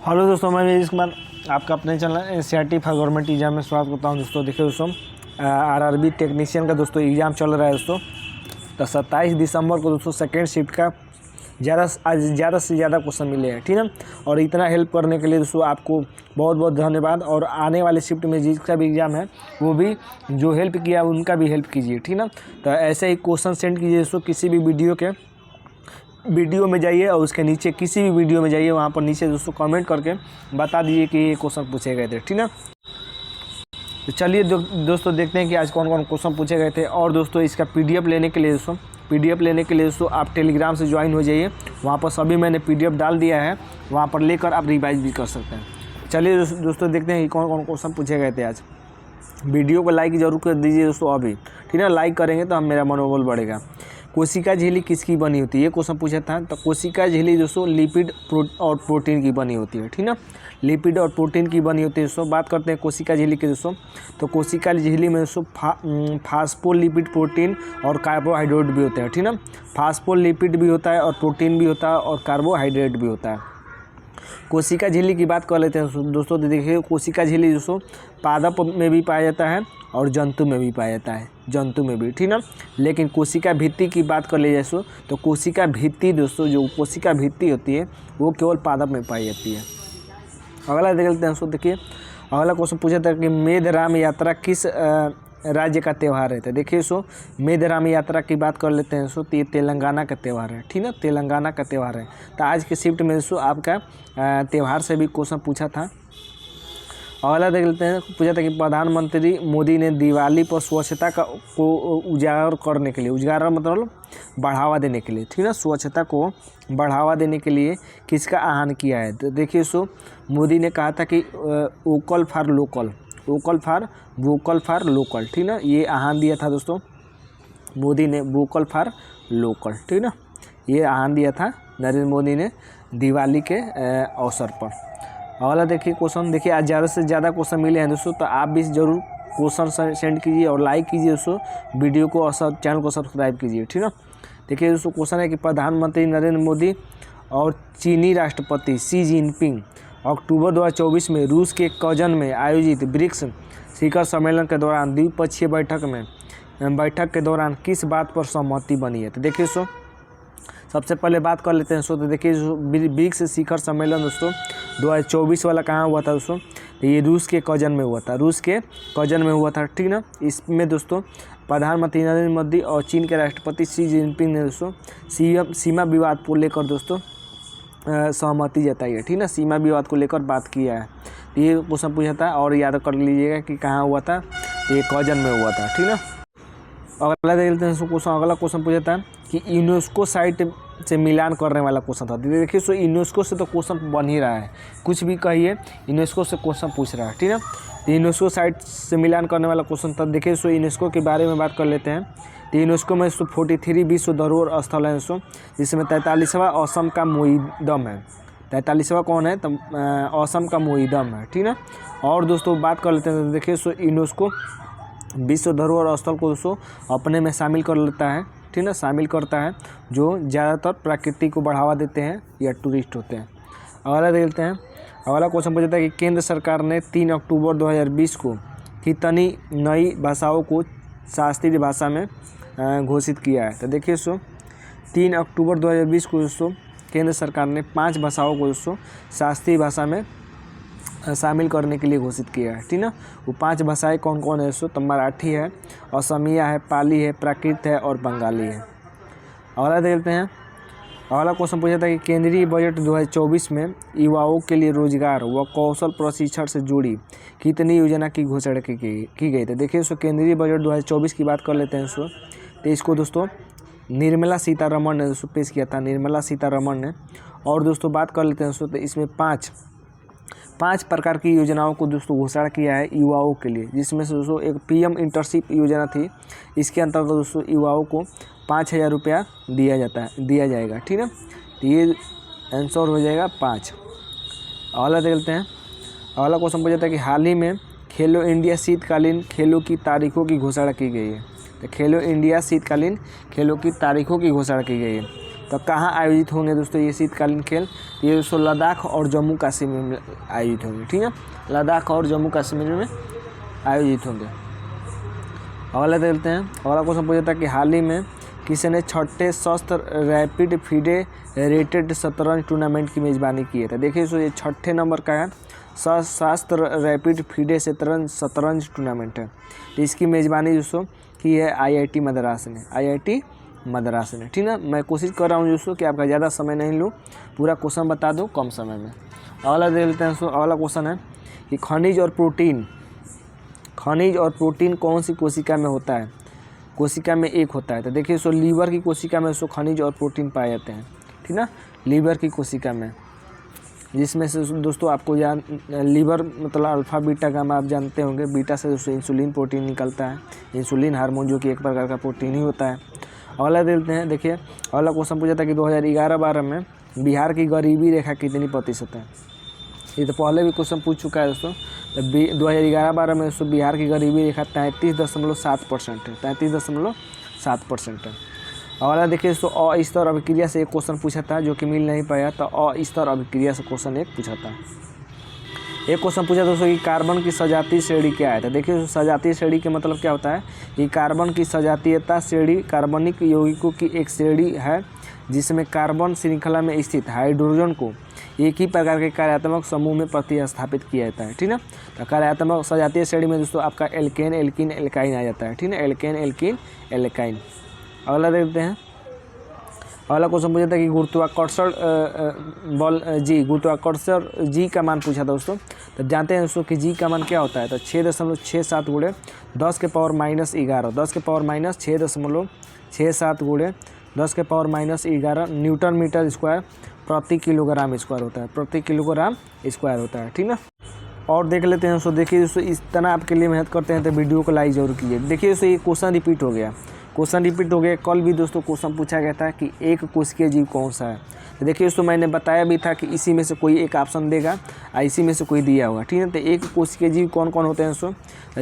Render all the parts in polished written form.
Hello दोस्तों, मैं नीतीश कुमार आपका अपने channel NCERT for government exam में स्वागत करता हूं। दोस्तों देखिए दोस्तों, आरआरबी टेक्नीशियन का दोस्तों एग्ज़ाम चल रहा है दोस्तों। तो 27 दिसंबर को दोस्तों सेकेंड शिफ्ट का ज़्यादा से ज़्यादा क्वेश्चन मिले हैं, ठीक है। और इतना हेल्प करने के लिए दोस्तों आपको बहुत बहुत धन्यवाद। और आने वाले शिफ्ट में जिसका भी एग्ज़ाम है वो भी जो हेल्प किया उनका भी हेल्प कीजिए, ठीक ना। तो ऐसे ही क्वेश्चन सेंड कीजिए दोस्तों। किसी भी वीडियो में जाइए और उसके नीचे किसी भी वीडियो में जाइए, वहाँ पर नीचे दोस्तों कमेंट करके बता दीजिए कि ये क्वेश्चन पूछे गए थे, ठीक ना। तो चलिए दोस्तों देखते हैं कि आज कौन कौन क्वेश्चन पूछे गए थे। और दोस्तों इसका पीडीएफ लेने के लिए दोस्तों आप टेलीग्राम से ज्वाइन हो जाइए। वहाँ पर सभी मैंने पीडीएफ डाल दिया है, वहाँ पर लेकर आप रिवाइज भी कर सकते हैं। चलिए दोस्तों देखते हैं कि कौन कौन क्वेश्चन पूछे गए थे आज। वीडियो को लाइक जरूर कर दीजिए दोस्तों अभी, ठीक है। लाइक करेंगे तो मेरा मनोबल बढ़ेगा। कोशिका झिल्ली किसकी बनी होती है, ये क्वेश्चन पूछा था। तो कोशिका झिल्ली दोस्तों लिपिड और प्रोटीन की बनी होती है, ठीक ना। लिपिड और प्रोटीन की बनी होती है दोस्तों। बात करते हैं कोशिका झिल्ली की दोस्तों। तो कोशिका झिल्ली में दोस्तों फास्फोलिपिड प्रोटीन और कार्बोहाइड्रेट भी होते हैं, ठीक ना। फास्फोलिपिड भी होता है और प्रोटीन भी होता है और कार्बोहाइड्रेट भी होता है। कोशिका झिल्ली की बात कर लेते हैं दोस्तों। देखिए कोशिका झिल्ली दोस्तों पादप में भी पाया जाता है और जंतु में भी पाया जाता है, जंतु में भी, ठीक ना। लेकिन कोशिका भित्ति की बात कर लीजिए दोस्तों, तो कोशिका भित्ति दोस्तों, जो कोशिका भित्ति होती है वो केवल पादप में पाई जाती है। अगला देख लेते हैं दोस्तों। देखिए अगला क्वेश्चन पूछा था कि मेघराम यात्रा किस राज्य का त्यौहार है। तो देखिए दोस्तों मेघराम यात्रा की बात कर लेते हैं दोस्तों। तो ये तेलंगाना का त्यौहार है, ठीक ना। तेलंगाना का त्यौहार है। तो आज के शिफ्ट में दोस्तों आपका त्यौहार से भी क्वेश्चन पूछा था। अगला देख लेते हैं। पूछा था कि प्रधानमंत्री मोदी ने दिवाली पर स्वच्छता को उजागर करने के लिए, उजागर मतलब बढ़ावा देने के लिए, ठीक ना, स्वच्छता को बढ़ावा देने के लिए किसका आह्वान किया है। तो देखिए दोस्तों मोदी ने कहा था कि vocal for local, vocal for local, ठीक ना। ये आह्वान दिया था दोस्तों मोदी ने, वोकल फॉर लोकल, ठीक ना। ये आह्वान दिया था नरेंद्र मोदी ने दिवाली के अवसर पर। अगला देखिए क्वेश्चन। देखिए आज ज़्यादा से ज़्यादा क्वेश्चन मिले हैं दोस्तों, तो आप भी ज़रूर क्वेश्चन सेंड कीजिए और लाइक कीजिए दोस्तों वीडियो को और चैनल को सब्सक्राइब कीजिए, ठीक ना। देखिए दोस्तों क्वेश्चन है कि प्रधानमंत्री नरेंद्र मोदी और चीनी राष्ट्रपति शी जिनपिंग अक्टूबर 2024 में रूस के कजन में आयोजित ब्रिक्स शिखर सम्मेलन के दौरान द्विपक्षीय बैठक के दौरान किस बात पर सहमति बनी है। तो देखिए दोस्तों सबसे पहले बात कर लेते हैं दोस्तों। तो देखिए ब्रिक्स शिखर सम्मेलन दोस्तों 2024 वाला कहाँ हुआ था दोस्तों। तो ये रूस के कजन में हुआ था, ठीक ना। इसमें दोस्तों प्रधानमंत्री नरेंद्र मोदी और चीन के राष्ट्रपति शी जिनपिंग ने दोस्तों सीमा विवाद को लेकर दोस्तों सहमति जताई है, ठीक ना। सीमा विवाद को लेकर बात किया है। ये क्वेश्चन पूछा था और याद कर लीजिएगा कि कहाँ हुआ था। ये कजन में हुआ था, ठीक ना। अगला देख लेते हैं क्वेश्चन। अगला क्वेश्चन पूछा था कि यूनेस्को साइट से मिलान करने वाला क्वेश्चन था। देखिए सो यूनेस्को से तो क्वेश्चन बन ही रहा है, कुछ भी कहिए यूनेस्को से क्वेश्चन पूछ रहा है, ठीक है। तो यूनेस्को साइट से मिलान करने वाला क्वेश्चन था। देखिए सो यूनेस्को के बारे में बात कर लेते हैं। तो यूनेस्को में 43 विश्व धरोहर स्थल है दोस्तों, जिसमें 43वां असम का मोईदम है। 43वां कौन है, तो असम का मोईदम है, ठीक ना। और दोस्तों बात कर लेते हैं। तो देखिए सो यूनेस्को विश्व धरोहर स्थल को दोस्तों अपने में शामिल कर लेता है, ठीक ना, शामिल करता है जो ज़्यादातर प्रकृति को बढ़ावा देते हैं या टूरिस्ट होते हैं। अगला देखते हैं। अगला क्वेश्चन पूछता है कि केंद्र सरकार ने 3 अक्टूबर 2020 को कितनी नई भाषाओं को शास्त्रीय भाषा में घोषित किया है। तो देखिए दोस्तों 3 अक्टूबर 2020 को दोस्तों केंद्र सरकार ने 5 भाषाओं को दोस्तों शास्त्रीय भाषा में शामिल करने के लिए घोषित किया है, ठीक ना। वो 5 भाषाएं कौन कौन है दोस्तों। तो मराठी है, असमिया है, पाली है, प्राकृत है और बंगाली है। अगला देखते हैं। अगला क्वेश्चन पूछा था कि केंद्रीय बजट 2024 में युवाओं के लिए रोजगार व कौशल प्रशिक्षण से जुड़ी कितनी योजना की घोषणा की गई। तो देखिए दोस्तों केंद्रीय बजट 2024 की बात कर लेते हैं दोस्तों। तो इसको दोस्तों निर्मला सीतारमण ने दोस्तों पेश किया था, निर्मला सीतारमण ने। और दोस्तों बात कर लेते हैं दोस्तों, तो इसमें पाँच प्रकार की योजनाओं को दोस्तों घोषणा किया है युवाओं के लिए, जिसमें से दोस्तों एक पीएम इंटर्नशिप योजना थी। इसके अंतर्गत दोस्तों युवाओं को 5,000 रुपया दिया जाएगा, ठीक है। तो ये आंसर हो जाएगा 5। अगला देखते हैं। अगला क्वेश्चन पूछा था कि हाल ही में खेलो इंडिया शीतकालीन खेलों की तारीखों की घोषणा की गई है। तो खेलो इंडिया शीतकालीन खेलों की तारीखों की घोषणा की गई है। तो कहाँ आयोजित होंगे दोस्तों ये शीतकालीन खेल? ये दोस्तों लद्दाख और जम्मू कश्मीर में आयोजित होंगे, ठीक है, लद्दाख और जम्मू कश्मीर में आयोजित होंगे। अगला देखते हैं, अगला क्वेश्चन पूछा था कि हाल ही में किसी ने 6ठे शस्त्र रैपिड फीडे रेटेड शतरंज टूर्नामेंट की मेज़बानी की है। तो देखिए दोस्तों ये 6ठे नंबर का है, शास्त्र रैपिड फीडे शतरंज टूर्नामेंट है। तो इसकी मेज़बानी दोस्तों की है IIT मद्रास ने, IIT मद्रास ने, ठीक ना। मैं कोशिश कर रहा हूँ दोस्तों कि आपका ज़्यादा समय नहीं लूँ, पूरा क्वेश्चन बता दूँ कम समय में। अगला देख लेते हैं दोस्तों, अगला क्वेश्चन है कि खनिज और प्रोटीन कौन सी कोशिका में होता है? कोशिका में एक होता है। तो देखिए दोस्तों लीवर की कोशिका में दोस्तों खनिज और प्रोटीन पाए जाते हैं, ठीक ना, लीवर की कोशिका में, जिसमें से दोस्तों आपको लीवर मतलब अल्फा बीटा गामा आप जानते होंगे। बीटा से दोस्तों इंसुलिन प्रोटीन निकलता है, इंसुलिन हार्मोन जो कि एक प्रकार का प्रोटीन ही होता है। अगला देखते हैं, देखिए अगला क्वेश्चन पूछा था कि 2011-12 में बिहार की गरीबी रेखा कितनी प्रतिशत है? ये तो पहले भी क्वेश्चन पूछ चुका है दोस्तों। 2011-12 में दोस्तों बिहार की गरीबी रेखा 33.7% है, 33.7% है। अगला देखिए दोस्तों अस्तर अभिक्रिया से एक क्वेश्चन पूछा था जो कि मिल नहीं पाया, तो अस्तर अभिक्रिया से क्वेश्चन एक पूछा था। एक क्वेश्चन पूछा दोस्तों कि कार्बन की सजातीय श्रेणी क्या है? तो देखिए सजातीय श्रेणी के मतलब क्या होता है कि कार्बन की सजातीयता श्रेणी कार्बनिक यौगिकों की एक श्रेणी है जिसमें कार्बन श्रृंखला में स्थित हाइड्रोजन को एक ही प्रकार के कार्यात्मक समूह में प्रतिस्थापित किया जाता है, ठीक ना। तो कार्यात्मक सजातीय श्रेणी में दोस्तों आपका एल्केन एल्कीन एल्काइन आ जाता है, ठीक ना, एल्केन एल्कीन एल्काइन। अगला देखते हैं, अगला क्वेश्चन पूछा था कि गुरुत्वाकर्षण जी का मान पूछा था दोस्तों। तो जानते हैं दोस्तों कि जी का मान क्या होता है? तो 6.67 गुणे 10 के पावर माइनस 11, 10 के पावर माइनस 6.67 गुणे 10 के power minus 11 newton meter square प्रति किलोग्राम स्क्वायर होता है, प्रति किलोग्राम स्क्वायर होता है, ठीक ना। और देख लेते हैं दोस्तों, देखिए दोस्तों इतना आपके लिए मेहनत करते हैं तो वीडियो को लाइक जरूर कीजिए। देखिए दोस्तों ये क्वेश्चन रिपीट हो गया, कल भी दोस्तों क्वेश्चन पूछा गया था कि एक कोशिकीय जीव कौन सा है। तो देखिए दोस्तों मैंने बताया भी था कि इसी में से कोई एक ऑप्शन देगा और इसी में से कोई दिया होगा, ठीक है। तो एक कोशिकीय जीव कौन कौन होते हैं दोस्तों?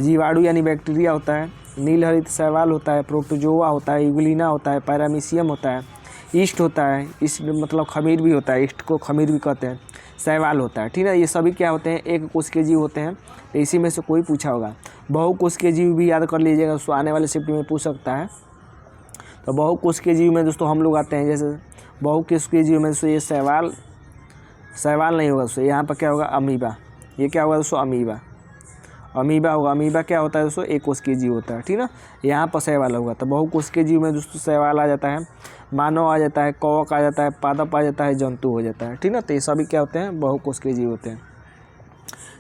जीवाणु यानी बैक्टीरिया होता है, नीलहरित शैवाल होता है, प्रोटोजोआ होता है, यूग्लिना होता है, पैरामीशियम होता है, ईस्ट होता है, ईस्ट मतलब खमीर भी होता है, ईस्ट को खमीर भी कहते हैं, शैवाल होता है, ठीक है। ये सभी क्या होते हैं? एक कोशिकीय जीव होते हैं। तो इसी में से कोई पूछा होगा। बहुकोशिकीय जीव भी याद कर लीजिएगा दोस्तों, आने वाले शिफ्ट में पूछ सकता है। तो बहुकोशिकीय जीव में दोस्तों हम लोग आते हैं, जैसे बहुकोशिकीय जीव में दोस्तों ये शैवाल नहीं होगा दोस्तों, यहाँ पर क्या होगा? अमीबा। ये क्या होगा दोस्तों? अमीबा होगा। अमीबा क्या होता है दोस्तों? एक कोशिकीय जीव होता है, ठीक ना। यहाँ पर शैवाल होगा। तो बहुकोशिकीय जीव में दोस्तों शैवाल आ जाता है, मानव आ जाता है, कवक आ जाता है, पादप आ जाता है, जंतु हो जाता है, ठीक ना। तो ये सभी क्या होते हैं? बहुकोशिकीय जीव होते हैं।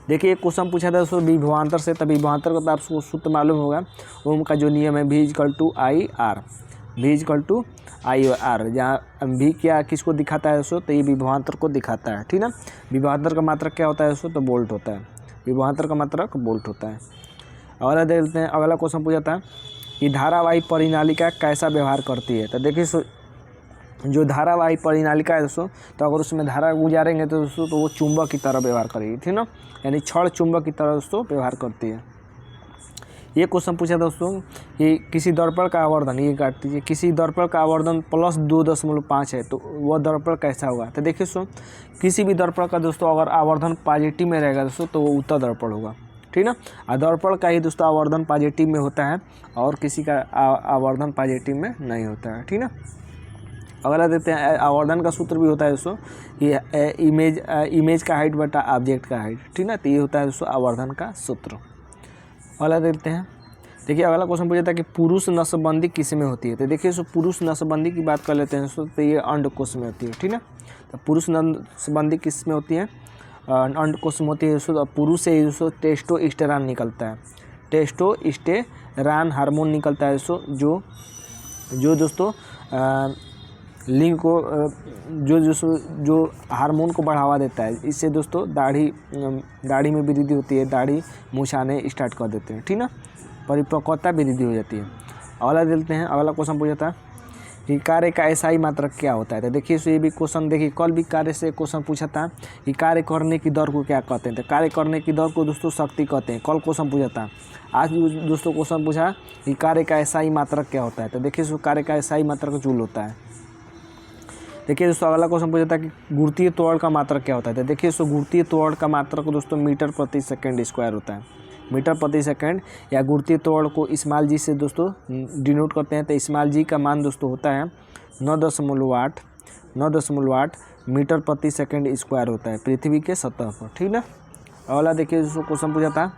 देखिए एक क्वेश्चन पूछा था दोस्तों विभवांतर से। तब विभवांतर का तो आपको सूत्र मालूम होगा, ओम का जो नियम है V=IR, V=IR, जहाँ V क्या किसको दिखाता है दोस्तों? तो ये विभवांतर को दिखाता है, ठीक ना। विभवांतर का मात्रक क्या होता है दोस्तों? तो वोल्ट होता है, विभवांतर का मात्रक वोल्ट होता है। अगला देखते हैं, अगला क्वेश्चन पूछा था कि धारावाही परिनालिका कैसा व्यवहार करती है। तो देखिए जो धारावाही परिनालिका है दोस्तों, तो अगर उसमें धारा गुजारेंगे तो दोस्तों तो वो चुंबक की तरह व्यवहार करेगी, ठीक ना, यानी क्षण चुंबक की तरह दोस्तों व्यवहार करती है। ये क्वेश्चन पूछा दोस्तों कि किसी दर्पण का आवर्धन, ये काट दीजिए, किसी दर्पण का आवर्धन +2.5 है तो वह दर्पण कैसा होगा? तो देखिए दोस्तों किसी भी दर्पण का दोस्तों अगर आवर्धन पॉजिटिव में रहेगा दोस्तों तो वो उत्तर दर्पण होगा, ठीक ना। और दर्पण का ही दोस्तों आवर्धन पॉजिटिव में होता है और किसी का आवर्धन पॉजिटिव में नहीं होता है, ठीक ना। अगला देखते हैं, आवर्धन का सूत्र भी होता है दोस्तों कि इमेज का हाइट बटा ऑब्जेक्ट का हाइट, ठीक ना। तो ये होता है दोस्तों आवर्धन का सूत्र। अगला देखते हैं, देखिए अगला क्वेश्चन पूछा था कि पुरुष नसबंदी किस में होती है। तो देखिए दोस्तों पुरुष नसबंदी की बात कर लेते हैं दोस्तों, तो ये अंडकोश में होती है, ठीक ना। तो पुरुष नसबंदी किस में होती है? अंडकोश में होती है दोस्तों। पुरुष से दोस्तों टेस्टोस्टेरोन निकलता है, टेस्टोस्टेरोन हार्मोन निकलता है दोस्तों, जो दोस्तों लिंग को जो हार्मोन को बढ़ावा देता है। इससे दोस्तों दाढ़ी में वृद्धि होती है, दाढ़ी मूछाने स्टार्ट कर देते हैं, ठीक ना, परिपक्वता वृद्धि हो जाती है। अगला देखते हैं, अगला क्वेश्चन पूछा था कि कार्य का SI मात्रक क्या होता है। तो देखिए ये भी क्वेश्चन, देखिए कल भी कार्य से क्वेश्चन पूछा था कि कार्य करने की दर को क्या कहते हैं। तो कार्य करने की दर को दोस्तों शक्ति कहते हैं, कल क्वेश्चन पूछा था। आज दोस्तों क्वेश्चन पूछा कि कार्य का SI मात्रक क्या होता है। तो देखिए कार्य का SI मात्रक जूल होता है। देखिए दोस्तों अगला क्वेश्चन पूछा था कि गुरुत्वीय त्वरण का मात्रक क्या होता है। तो देखिए दोस्तों गुरुत्वीय त्वरण का मात्रक दोस्तों मीटर प्रति सेकंड स्क्वायर होता है। मीटर प्रति सेकंड या गुरुत्वीय त्वरण को स्मॉल जी से दोस्तों डिनोट करते हैं। तो स्मॉल जी का मान दोस्तों होता है 9.8 मीटर प्रति सेकंड स्क्वायर होता है पृथ्वी के सतह पर, ठीक ना। अगला देखिए दोस्तों क्वेश्चन पूछा था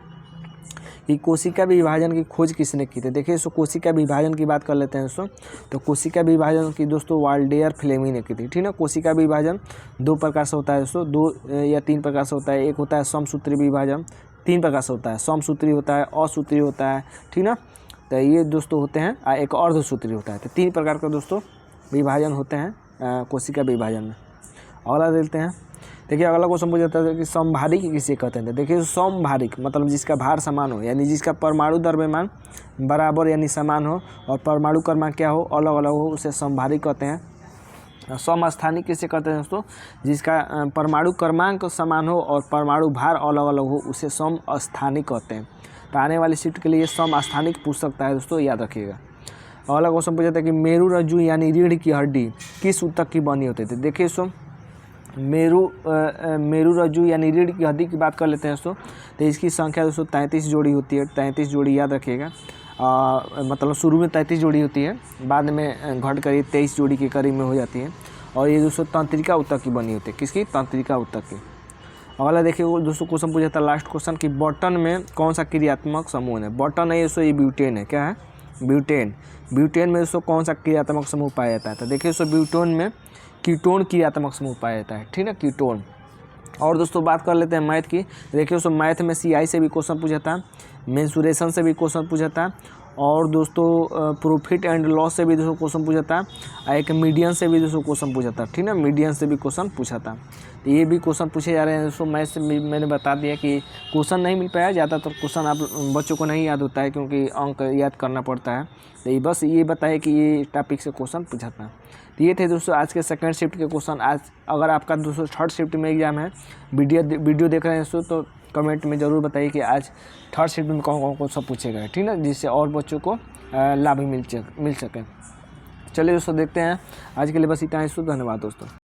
कि कोशिका विभाजन की खोज किसने की थी। देखिए दोस्तों कोशिका विभाजन की बात कर लेते हैं दोस्तों। तो कोशिका विभाजन की दोस्तों वाल्डेयर फ्लेमी ने की थी, ठीक ना। कोशिका विभाजन 2 प्रकार से होता है दोस्तों, 2 या 3 प्रकार से होता है। एक होता है समसूत्री विभाजन, 3 प्रकार से होता है, समसूत्री होता है, असूत्री होता है, ठीक ना। तो ये दोस्तों होते हैं, एक अर्धसूत्री होता है। तो 3 प्रकार का दोस्तों विभाजन होते हैं कोशिका विभाजन में। अगला देखते हैं। देखिए अगला क्वेश्चन पूछा जाता है कि समभारिक किसे कहते हैं। देखिए समभारिक मतलब जिसका भार समान हो, यानी जिसका परमाणु द्रव्यमान बराबर यानी समान हो और परमाणु क्रमांक क्या हो, अलग अलग हो, उसे समभारिक कहते हैं। समस्थानिक किसे कहते हैं दोस्तों, जिसका परमाणु क्रमांक समान हो और परमाणु भार अलग अलग हो, उसे समस्थानिक कहते हैं। तो आने वाली शिफ्ट के लिए समस्थानिक पूछ सकता है दोस्तों, याद रखिएगा। अगला क्वेश्चन पूछा था कि मेरु रज्जु यानी रीढ़ की हड्डी किस ऊतक की बनी होती है। देखिए दोस्तों मेरु रज्जु यानी रीढ़ की हड्डी की बात कर लेते हैं दोस्तों। तो इसकी संख्या दोस्तों 33 जोड़ी होती है। 33 जोड़ी याद रखिएगा। मतलब शुरू में 33 जोड़ी होती है, बाद में घट कर 23 जोड़ी के करीब में हो जाती है। और ये दोस्तों तंत्रिका ऊतक की बनी होती है। किसकी? तंत्रिका ऊतक की। अगला देखिए वो दोस्तों क्वेश्चन पूछा था लास्ट क्वेश्चन कि बॉटन में कौन सा क्रियात्मक समूह है। बॉटन है दोस्तों, ये ब्यूटेन है। क्या है? ब्यूटेन। ब्यूटेन में दोस्तों कौन सा क्रियात्मक समूह पाया जाता है। तो देखिए दोस्तों ब्यूटेन में कीटोन क्रियात्मक समूह पाया जाता है, ठीक है, कीटोन। और दोस्तों बात कर लेते हैं मैथ की। देखिए दोस्तों मैथ में CI से भी क्वेश्चन पूछा था, मेंसुरेशन से भी क्वेश्चन पूछा था, और दोस्तों प्रॉफिट एंड लॉस से भी दोस्तों क्वेश्चन पूछा था, एक मीडियन से भी दोस्तों क्वेश्चन पूछा था, ठीक है, मीडियन से भी क्वेश्चन पूछा था। तो ये भी क्वेश्चन पूछे जा रहे हैं दोस्तों। मैथ से मैंने बता दिया कि क्वेश्चन नहीं मिल पाया, ज़्यादातर क्वेश्चन आप बच्चों को नहीं याद होता है क्योंकि अंक याद करना पड़ता है। तो ये बस ये बताए कि ये टॉपिक से क्वेश्चन पूछा था। तो ये थे दोस्तों आज के सेकंड शिफ्ट के क्वेश्चन। आज अगर आपका दोस्तों थर्ड शिफ्ट में एग्जाम है, वीडियो देख रहे हैं दोस्तों, तो कमेंट में ज़रूर बताइए कि आज थर्ड शिफ्ट में कौन कौन सा पूछेगा, ठीक है, जिससे और बच्चों को लाभ मिल सके। चलिए दोस्तों देखते हैं। आज के लिए बस इतना ही। धन्यवाद दोस्तों।